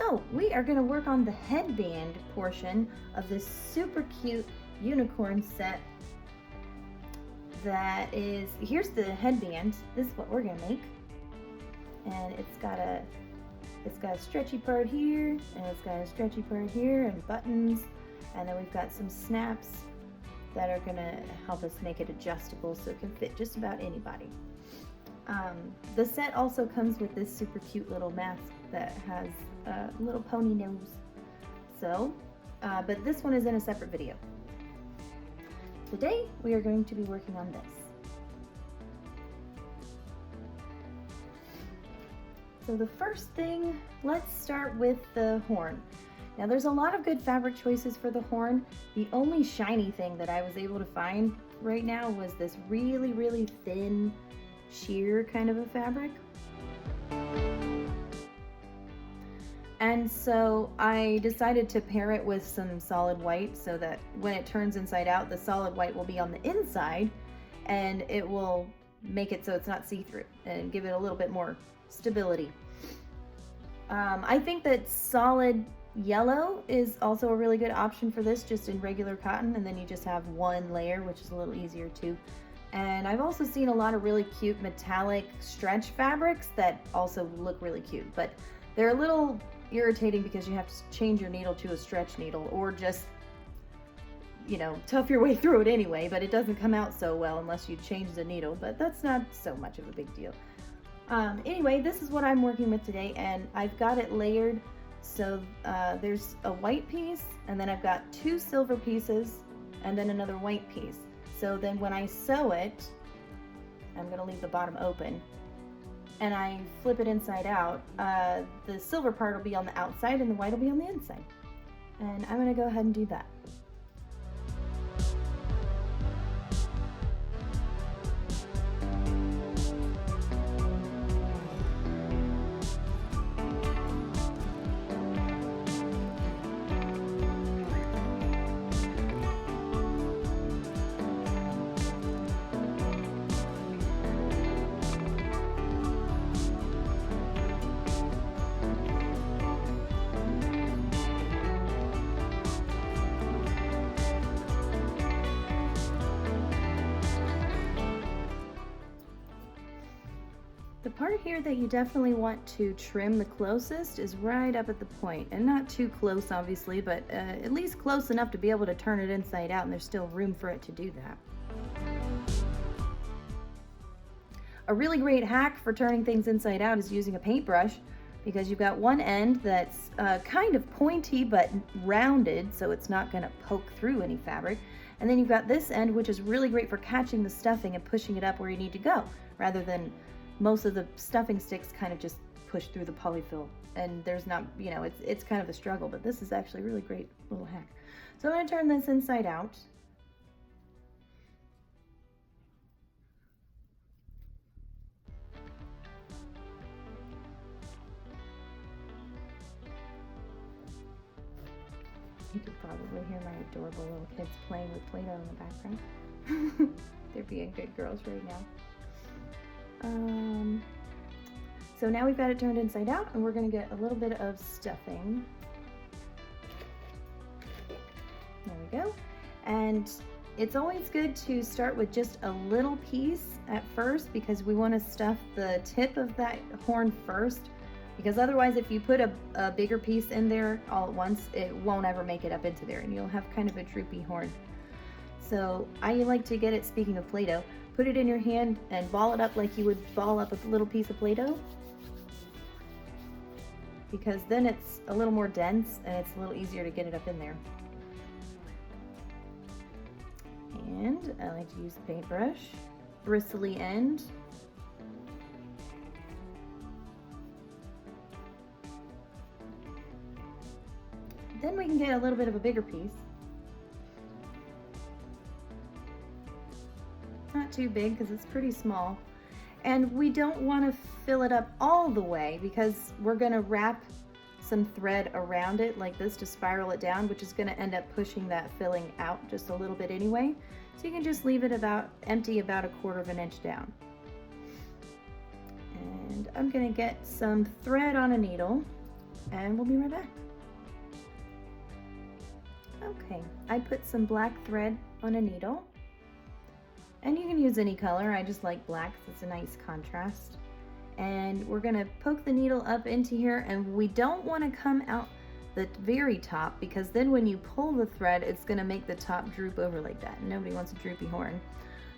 So we are going to work on the headband portion of this super cute unicorn set. That is, here's the headband. This is what we're going to make. And it's got a stretchy part here, and it's got a stretchy part here, and buttons, and then we've got some snaps that are going to help us make it adjustable so it can fit just about anybody. The set also comes with this super cute little mask that has a little pony nose. So, but this one is in a separate video. Today we are going to be working on this. So the first thing, let's start with the horn. Now there's a lot of good fabric choices for the horn. The only shiny thing that I was able to find right now was this really, really thin sheer kind of a fabric. And so I decided to pair it with some solid white so that when it turns inside out, the solid white will be on the inside and it will make it so it's not see-through and give it a little bit more stability. I think that solid yellow is also a really good option for this, just in regular cotton, and then you just have one layer, which is a little easier too. And I've also seen a lot of really cute metallic stretch fabrics that also look really cute, but they're a little irritating because you have to change your needle to a stretch needle, or just, you know, tough your way through it anyway, but it doesn't come out so well unless you change the needle, but that's not so much of a big deal. Anyway, this is what I'm working with today, and I've got it layered. So there's a white piece, and then I've got two silver pieces, and then another white piece. So then when I sew it, I'm going to leave the bottom open, and I flip it inside out. The silver part will be on the outside, and the white will be on the inside. And I'm going to go ahead and do that. The part here that you definitely want to trim the closest is right up at the point, and not too close obviously, but at least close enough to be able to turn it inside out, and there's still room for it to do that. A really great hack for turning things inside out is using a paintbrush, because you've got one end that's kind of pointy but rounded, so it's not going to poke through any fabric, and then you've got this end which is really great for catching the stuffing and pushing it up where you need to go, rather than most of the stuffing sticks kind of just push through the polyfill, and there's not, you know, it's kind of a struggle, but this is actually a really great little hack. So I'm going to turn this inside out. You could probably hear my adorable little kids playing with Play-Doh in the background. They're being good girls right now. So now we've got it turned inside out, and we're going to get a little bit of stuffing. There we go. And it's always good to start with just a little piece at first, because we want to stuff the tip of that horn first, because otherwise if you put a bigger piece in there all at once, it won't ever make it up into there, and you'll have kind of a droopy horn. So I like to get it, speaking of Play-Doh, put it in your hand and ball it up like you would ball up a little piece of Play-Doh, because then it's a little more dense and it's a little easier to get it up in there. And I like to use the paintbrush, bristly end. Then we can get a little bit of a bigger piece. Not too big because it's pretty small. And we don't want to fill it up all the way, because we're going to wrap some thread around it like this to spiral it down, which is going to end up pushing that filling out just a little bit anyway. So you can just leave it empty about 1/4 of an inch down. And I'm going to get some thread on a needle, and we'll be right back. Okay, I put some black thread on a needle, and you can use any color. I just like black because it's a nice contrast. And we're gonna poke the needle up into here, and we don't want to come out the very top, because then when you pull the thread, it's gonna make the top droop over like that. Nobody wants a droopy horn.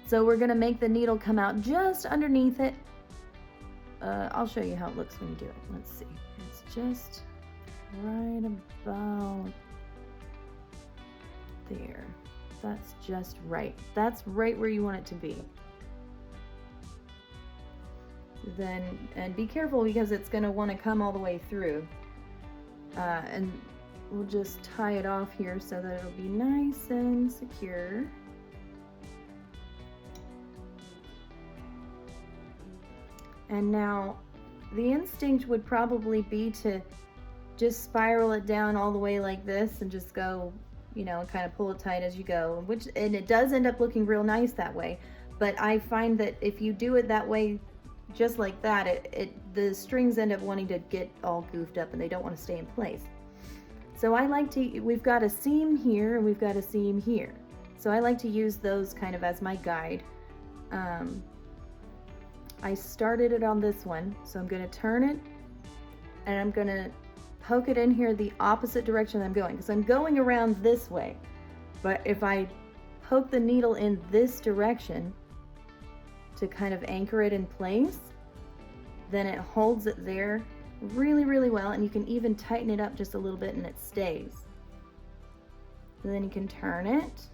So we're gonna make the needle come out just underneath it. I'll show you how it looks when you do it. Let's see. It's just right about there. That's just right. That's right where you want it to be. Then, and be careful because it's going to want to come all the way through. And we'll just tie it off here so that it'll be nice and secure. And now the instinct would probably be to just spiral it down all the way like this and just go, you know, kind of pull it tight as you go, and it does end up looking real nice that way. But I find that if you do it that way, just like that, the strings end up wanting to get all goofed up and they don't want to stay in place. So I like to, we've got a seam here and we've got a seam here. So I like to use those kind of as my guide. I started it on this one, so I'm going to turn it and I'm going to poke it in here the opposite direction I'm going, because I'm going around this way. But if I poke the needle in this direction to kind of anchor it in place, then it holds it there really, really well, and you can even tighten it up just a little bit and it stays. So then you can turn it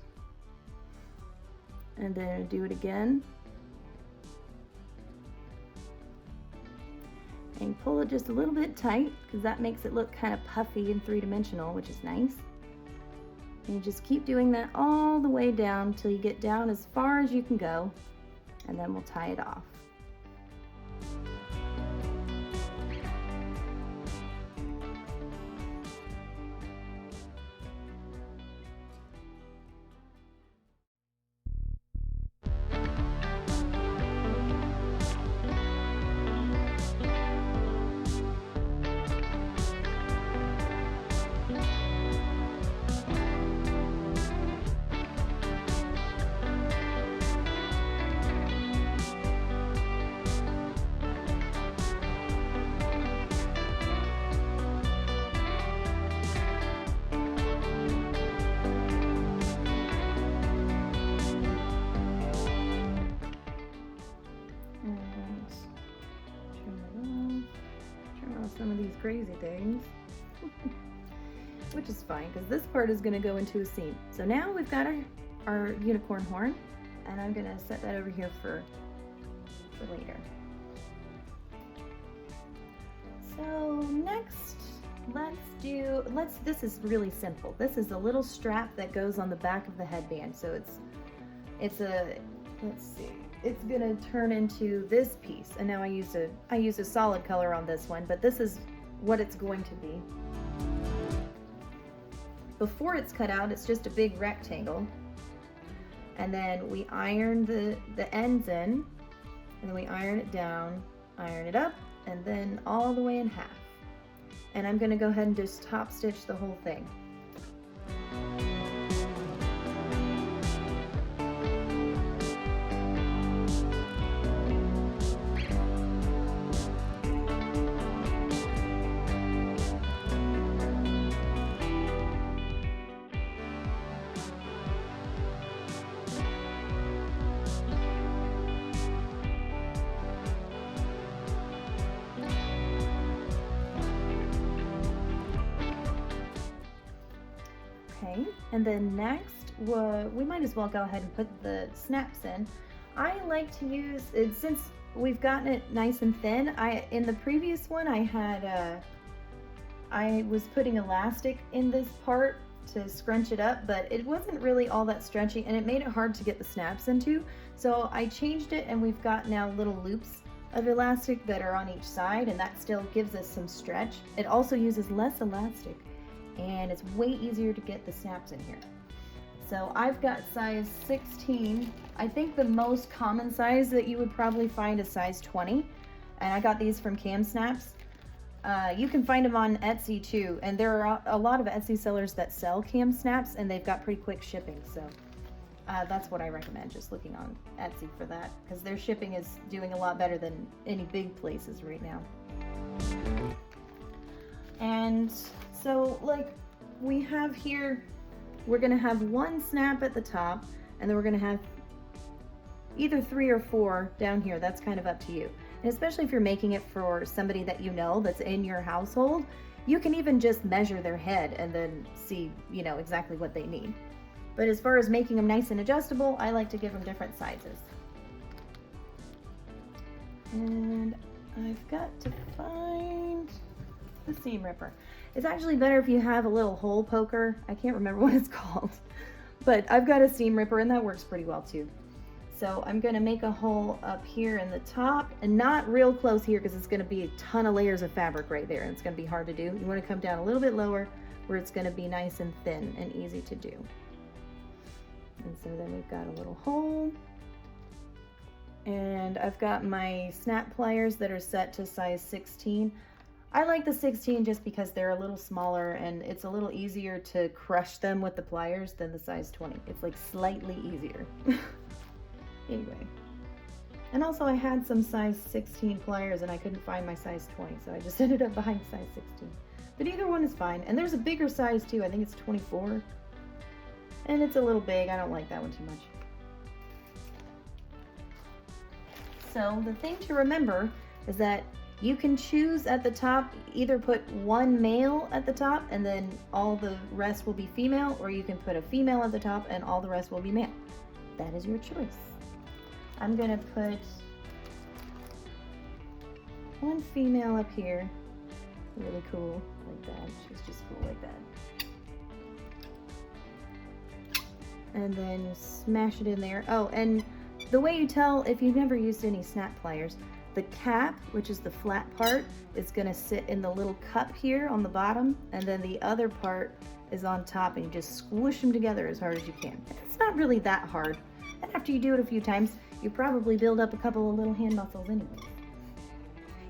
and then do it again. And pull it just a little bit tight, because that makes it look kind of puffy and three-dimensional, which is nice. And you just keep doing that all the way down till you get down as far as you can go, and then we'll tie it off. Some of these crazy things, which is fine because this part is going to go into a seam. So now we've got our unicorn horn, and I'm going to set that over here for later. So next, this is really simple. This is a little strap that goes on the back of the headband. So it's gonna turn into this piece, and now I use a solid color on this one, but this is what it's going to be. Before it's cut out, it's just a big rectangle, and then we iron the ends in, and then we iron it down, iron it up, and then all the way in half. And I'm gonna go ahead and just top stitch the whole thing. Okay, and then next, we might as well go ahead and put the snaps in. I like to use it, since we've gotten it nice and thin. In the previous one, I was putting elastic in this part to scrunch it up, but it wasn't really all that stretchy, and it made it hard to get the snaps into. So I changed it, and we've got now little loops of elastic that are on each side, and that still gives us some stretch. It also uses less elastic, and it's way easier to get the snaps in here. So I've got size 16. I think the most common size that you would probably find is size 20, and I got these from Cam Snaps. You can find them on Etsy too, and there are a lot of Etsy sellers that sell cam snaps, and they've got pretty quick shipping. So that's what I recommend, just looking on Etsy for that, because their shipping is doing a lot better than any big places right now. And so, like we have here, we're gonna have one snap at the top, and then we're gonna have either 3 or 4 down here. That's kind of up to you. And especially if you're making it for somebody that you know that's in your household, you can even just measure their head and then see, you know, exactly what they need. But as far as making them nice and adjustable, I like to give them different sizes. And I've got to find the seam ripper. It's actually better if you have a little hole poker. I can't remember what it's called, but I've got a seam ripper and that works pretty well too. So I'm gonna make a hole up here in the top, and not real close here because it's gonna be a ton of layers of fabric right there and it's gonna be hard to do. You wanna come down a little bit lower where it's gonna be nice and thin and easy to do. And so then we've got a little hole. And I've got my snap pliers that are set to size 16. I like the 16 just because they're a little smaller and it's a little easier to crush them with the pliers than the size 20. It's like slightly easier. Anyway, and also I had some size 16 pliers and I couldn't find my size 20, so I just ended up buying size 16. But either one is fine. And there's a bigger size too. I think it's 24. And it's a little big. I don't like that one too much. So the thing to remember is that you can choose at the top, either put one male at the top and then all the rest will be female, or you can put a female at the top and all the rest will be male. That is your choice. I'm gonna put one female up here, really cool, like that. She's just cool like that. And then smash it in there. Oh, and the way you tell if you've never used any snap pliers, the cap, which is the flat part, is gonna sit in the little cup here on the bottom, and then the other part is on top, and you just squish them together as hard as you can. It's not really that hard. And after you do it a few times, you probably build up a couple of little hand muscles anyway.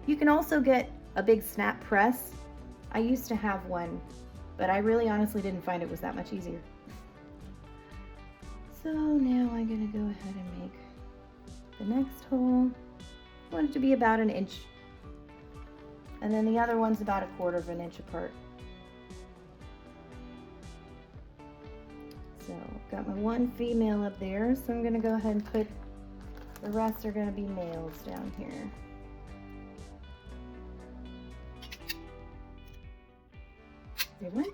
You can also get a big snap press. I used to have one, but I really honestly didn't find it was that much easier. So now I'm gonna go ahead and make the next hole. I want it to be about 1 inch. And then the other one's about 1/4 inch apart. So I've got my one female up there, so I'm gonna go ahead and put the rest are gonna be males down here. Good one.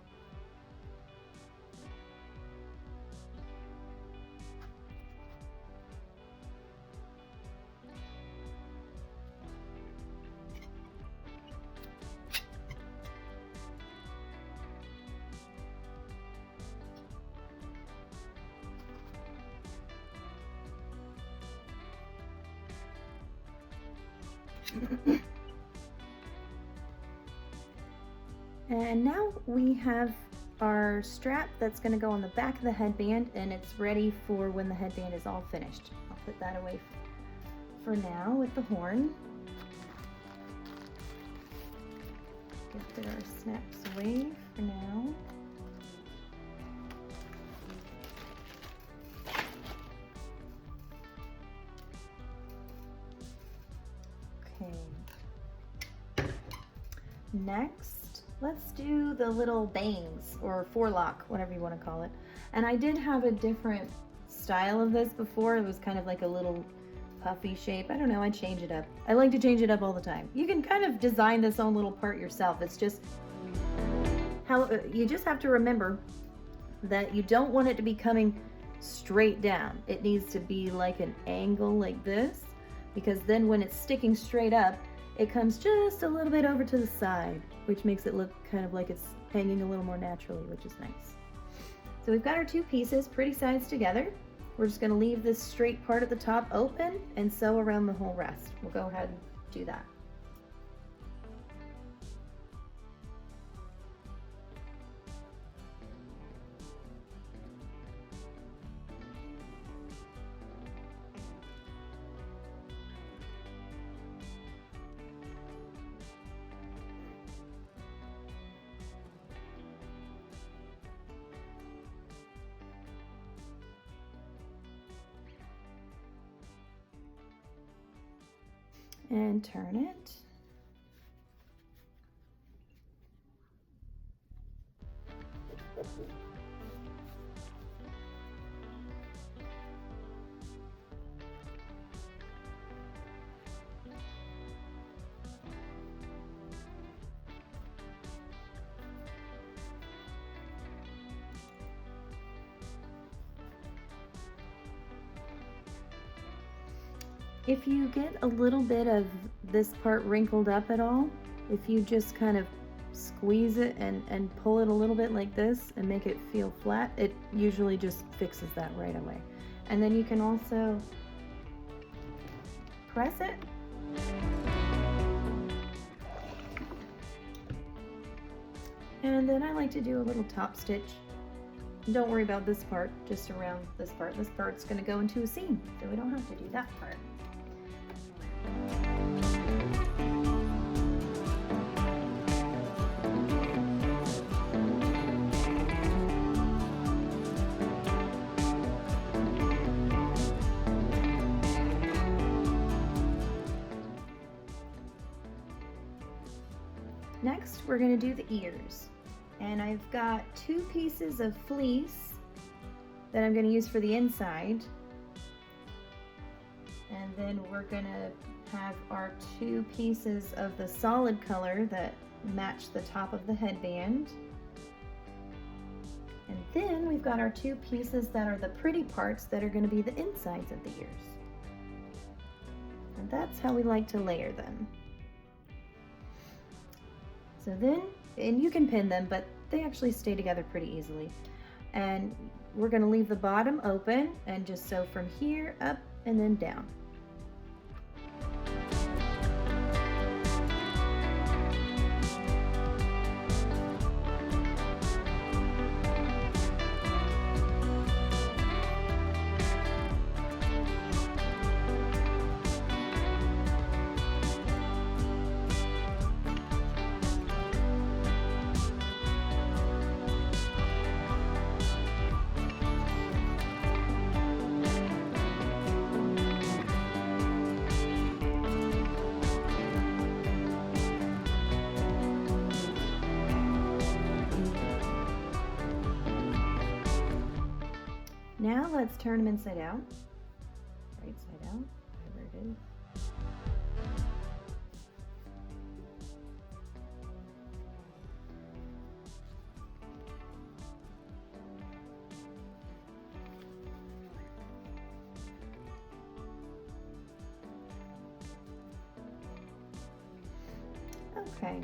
And now we have our strap that's going to go on the back of the headband, and it's ready for when the headband is all finished. I'll put that away for now with the horn. Get our snaps away for now. Okay. Next, let's do the little bangs or forelock, whatever you want to call it. And I did have a different style of this before. It was kind of like a little puffy shape. I don't know, I change it up. I like to change it up all the time. You can kind of design this own little part yourself. It's just how you just have to remember that you don't want it to be coming straight down. It needs to be like an angle like this, because then when it's sticking straight up, it comes just a little bit over to the side, which makes it look kind of like it's hanging a little more naturally, which is nice. So we've got our two pieces pretty sized together. We're just going to leave this straight part at the top open and sew around the whole rest. We'll go ahead and do that. and turn it. If you get a little bit of this part wrinkled up at all, if you just kind of squeeze it and pull it a little bit like this and make it feel flat, it usually just fixes that right away. And then you can also press it. And then I like to do a little top stitch. Don't worry about this part, just around this part. This part's going to go into a seam, so we don't have to do that part. Next, we're going to do the ears. And I've got 2 pieces of fleece that I'm going to use for the inside. And then we're going to have our 2 pieces of the solid color that match the top of the headband. And then we've got our 2 pieces that are the pretty parts that are going to be the insides of the ears. And that's how we like to layer them. So then, and you can pin them, but they actually stay together pretty easily. And we're going to leave the bottom open and just sew from here up and then down. Now let's turn them inside out, right side out, whatever it is. Okay.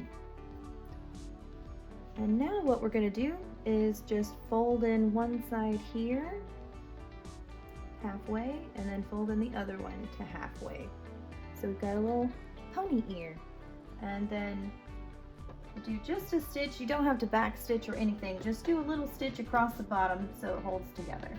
And now what we're going to do is just fold in one side here halfway and then fold in the other one to halfway. So we've got a little pony ear, and then do just a stitch. You don't have to back stitch or anything, just do a little stitch across the bottom so it holds together.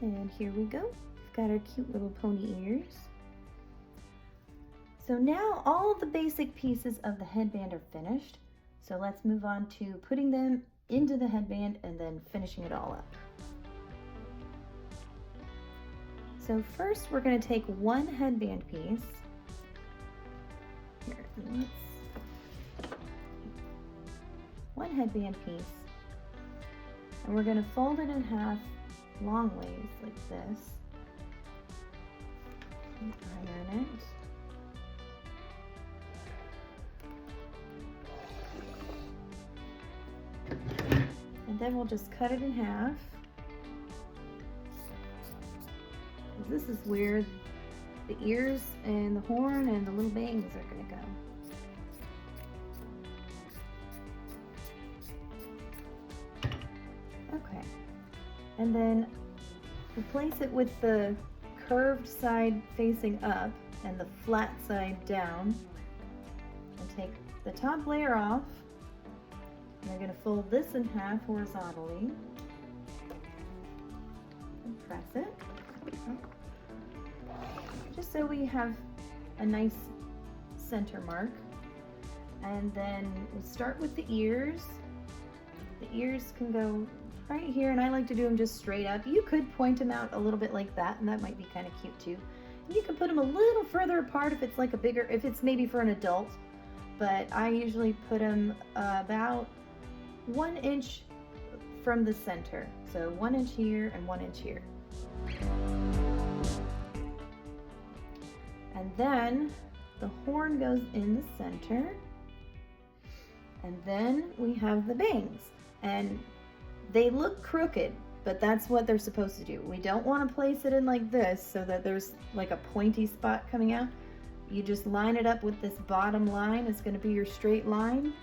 And here we go. We've got our cute little pony ears. So now all the basic pieces of the headband are finished. So let's move on to putting them into the headband and then finishing it all up. So first we're going to take one headband piece. Here, one headband piece. And we're going to fold it in half long ways like this. And iron it. And then we'll just cut it in half. This is where the ears and the horn and the little bangs are going to go. Okay. And then replace it with the curved side facing up and the flat side down. And take the top layer off We're going to fold this in half horizontally and press it, just so we have a nice center mark. And then we start with the ears. The ears can go right here, and I like to do them just straight up. You could point them out a little bit like that, and that might be kind of cute too. And you can put them a little further apart if it's like a bigger, if it's maybe for an adult, but I usually put them about 1 inch from the center. So 1 inch here and 1 inch here. And then the horn goes in the center. And then we have the bangs. And they look crooked, but that's what they're supposed to do. We don't want to place it in like this so that there's like a pointy spot coming out. You just line it up with this bottom line. It's going to be your straight line.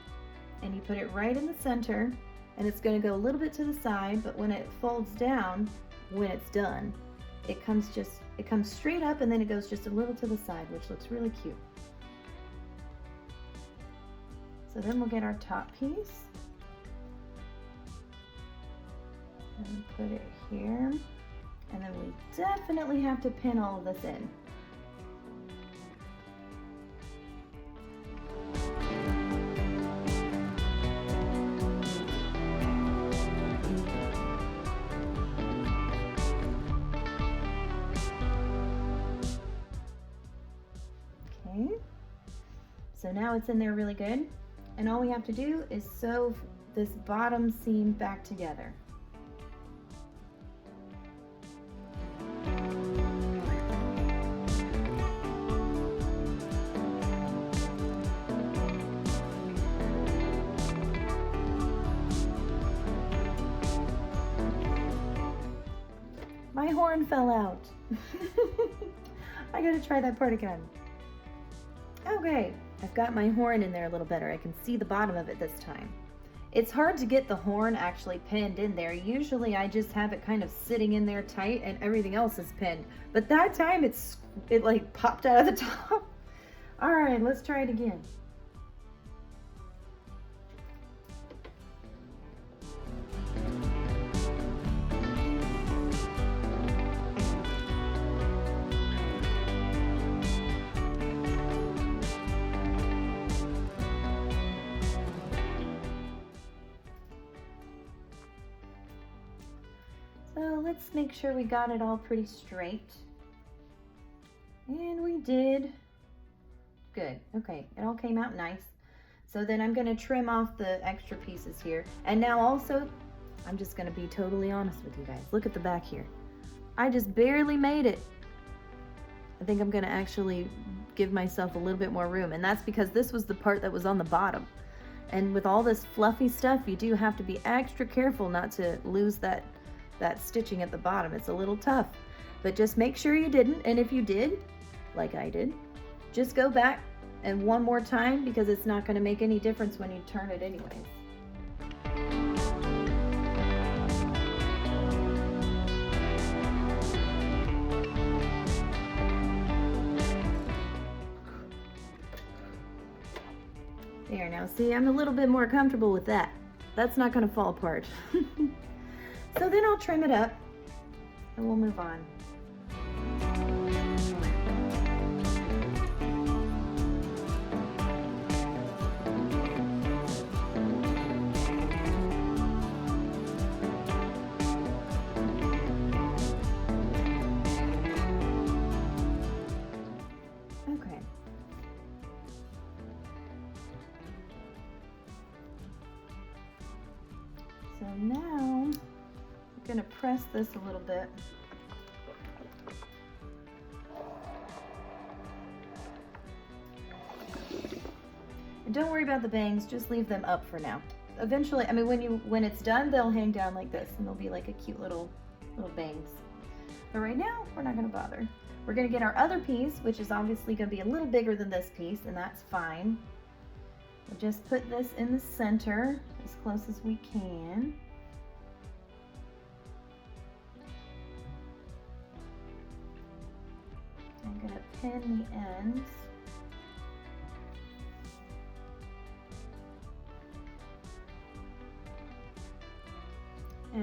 And you put it right in the center. And it's going to go a little bit to the side, but when it folds down, when it's done, it comes straight up, and then it goes just a little to the side, which looks really cute. So then we'll get our top piece and put it here. And then we definitely have to pin all of this in. Okay, so now it's in there really good. And all we have to do is sew this bottom seam back together. My horn fell out. I gotta try that part again. Okay, I've got my horn in there a little better. I can see the bottom of it this time. It's hard to get the horn actually pinned in there. Usually I just have it kind of sitting in there tight and everything else is pinned. But that time it like popped out of the top. All right, let's try it again. So let's make sure we got it all pretty straight. And we did. Good. Okay, it all came out nice. So then I'm going to trim off the extra pieces here. And now also, I'm just going to be totally honest with you guys. Look at the back here. I just barely made it. I think I'm going to actually give myself a little bit more room. And that's because this was the part that was on the bottom. And with all this fluffy stuff, you do have to be extra careful not to lose that stitching at the bottom. It's a little tough, but just make sure you didn't. And if you did, like I did, just go back and one more time, because it's not going to make any difference when you turn it anyways. There, now see, I'm a little bit more comfortable with that. That's not going to fall apart. So then I'll trim it up and we'll move on. Okay. So now I'm going to press this a little bit. And don't worry about the bangs, just leave them up for now. Eventually, I mean, when it's done, they'll hang down like this and they'll be like a cute little bangs. But right now, we're not going to bother. We're going to get our other piece, which is obviously going to be a little bigger than this piece, and that's fine. We'll just put this in the center as close as we can. I'm going to pin the ends.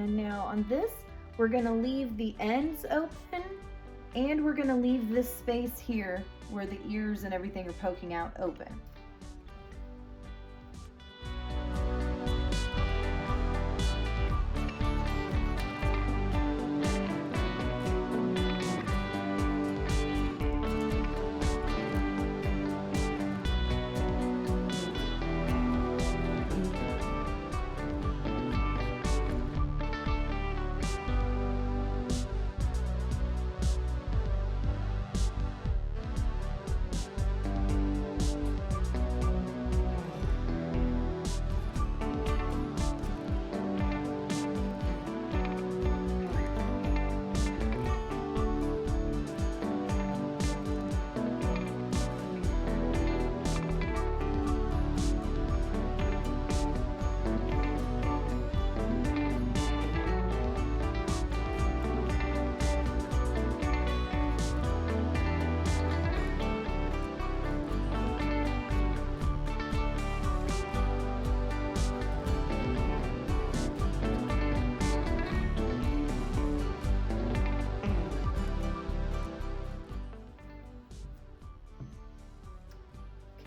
And now on this, we're gonna leave the ends open, and we're gonna leave this space here where the ears and everything are poking out open.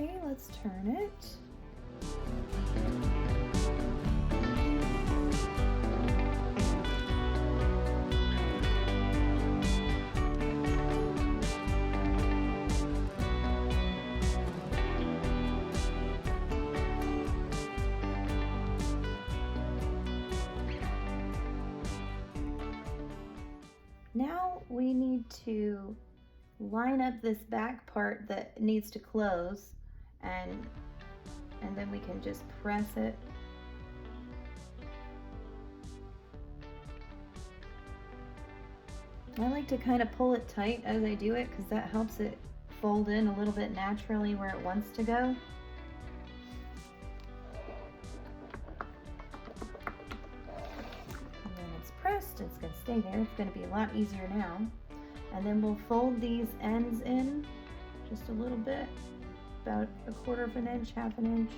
Okay, let's turn it. Now we need to line up this back part that needs to close, and then we can just press it. I like to kind of pull it tight as I do it because that helps it fold in a little bit naturally where it wants to go. And then it's pressed, it's going to stay there. It's going to be a lot easier now. And then we'll fold these ends in just a little bit, about 1/4 of an inch, 1/2 inch.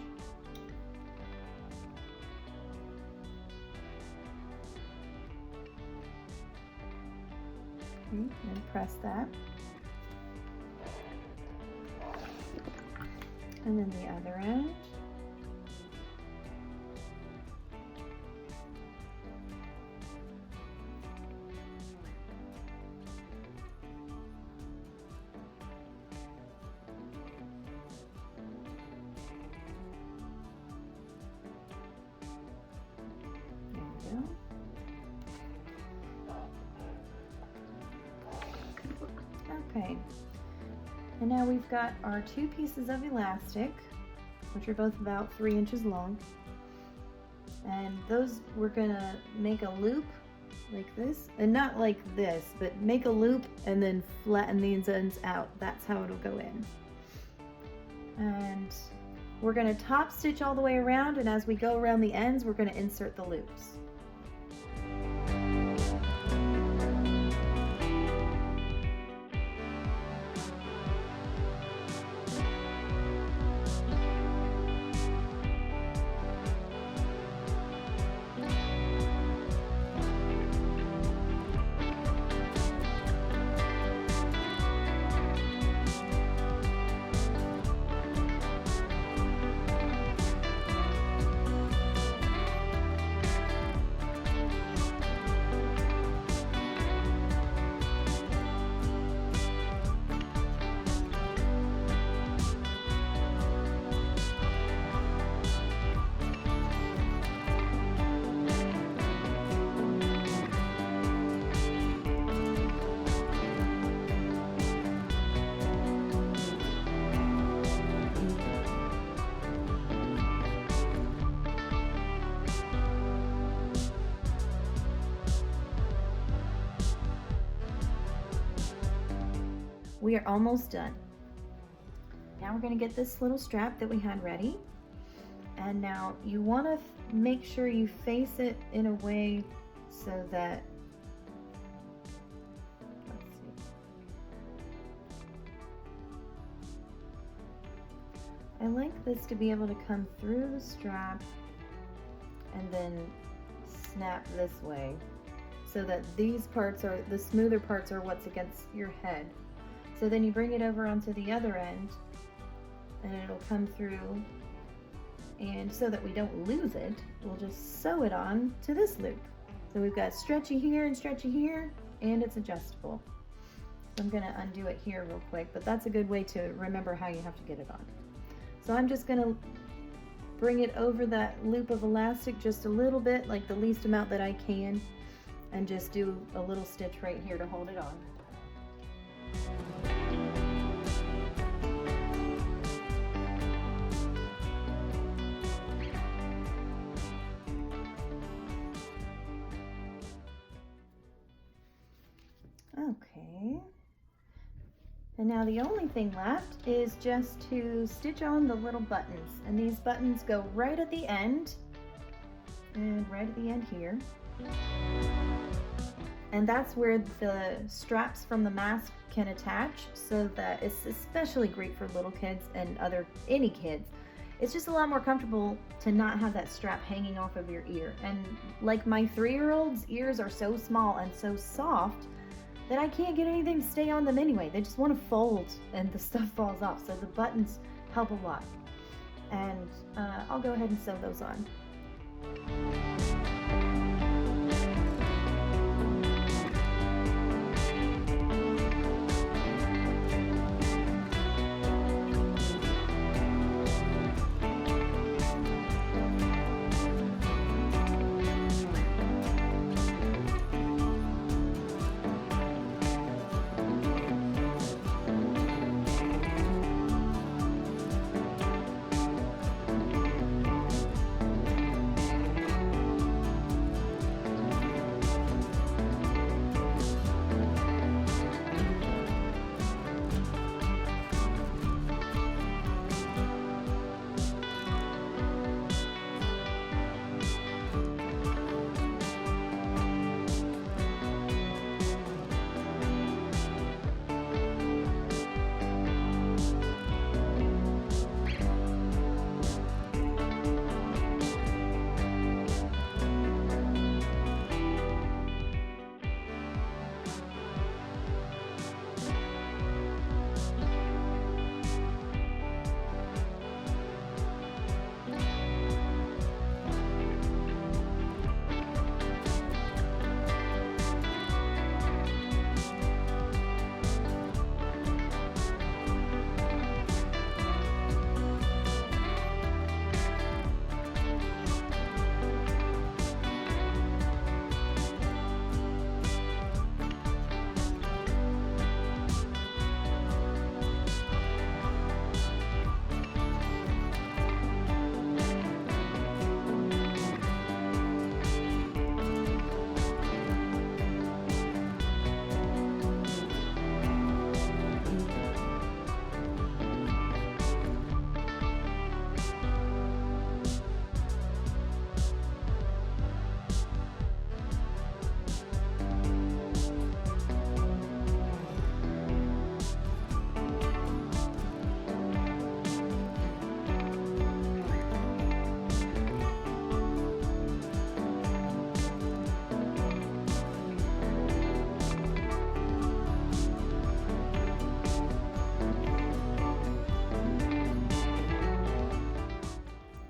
Okay, and press that. And then the other end. Okay, and now we've got our 2 pieces of elastic, which are both about 3 inches long, and those we're gonna make a loop like this, and not like this, but make a loop and then flatten these ends out. That's how it'll go in. And we're gonna top stitch all the way around, and as we go around the ends, we're gonna insert the loops. We are almost done. Now we're going to get this little strap that we had ready. And now you want to make sure you face it in a way so that, let's see. I like this to be able to come through the strap and then snap this way so that these parts are, the smoother parts are what's against your head. So then you bring it over onto the other end and it'll come through, and so that we don't lose it, we'll just sew it on to this loop. So we've got stretchy here and stretchy here, and it's adjustable. So I'm gonna undo it here real quick, but that's a good way to remember how you have to get it on. So I'm just gonna bring it over that loop of elastic just a little bit, like the least amount that I can, and just do a little stitch right here to hold it on. Okay, and now the only thing left is just to stitch on the little buttons, and these buttons go right at the end and right at the end here, and that's where the straps from the mask can attach, so that it's especially great for little kids and any kids. It's just a lot more comfortable to not have that strap hanging off of your ear. And like my 3-year-old's ears are so small and so soft that I can't get anything to stay on them anyway. They just want to fold and the stuff falls off. So the buttons help a lot. And I'll go ahead and sew those on.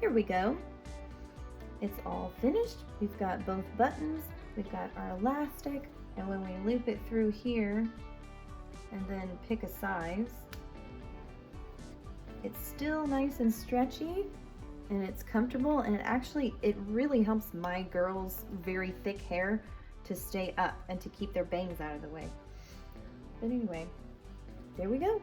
Here we go. It's all finished. We've got both buttons, we've got our elastic, and when we loop it through here and then pick a size, it's still nice and stretchy and it's comfortable, and it really helps my girls' very thick hair to stay up and to keep their bangs out of the way. But anyway, there we go.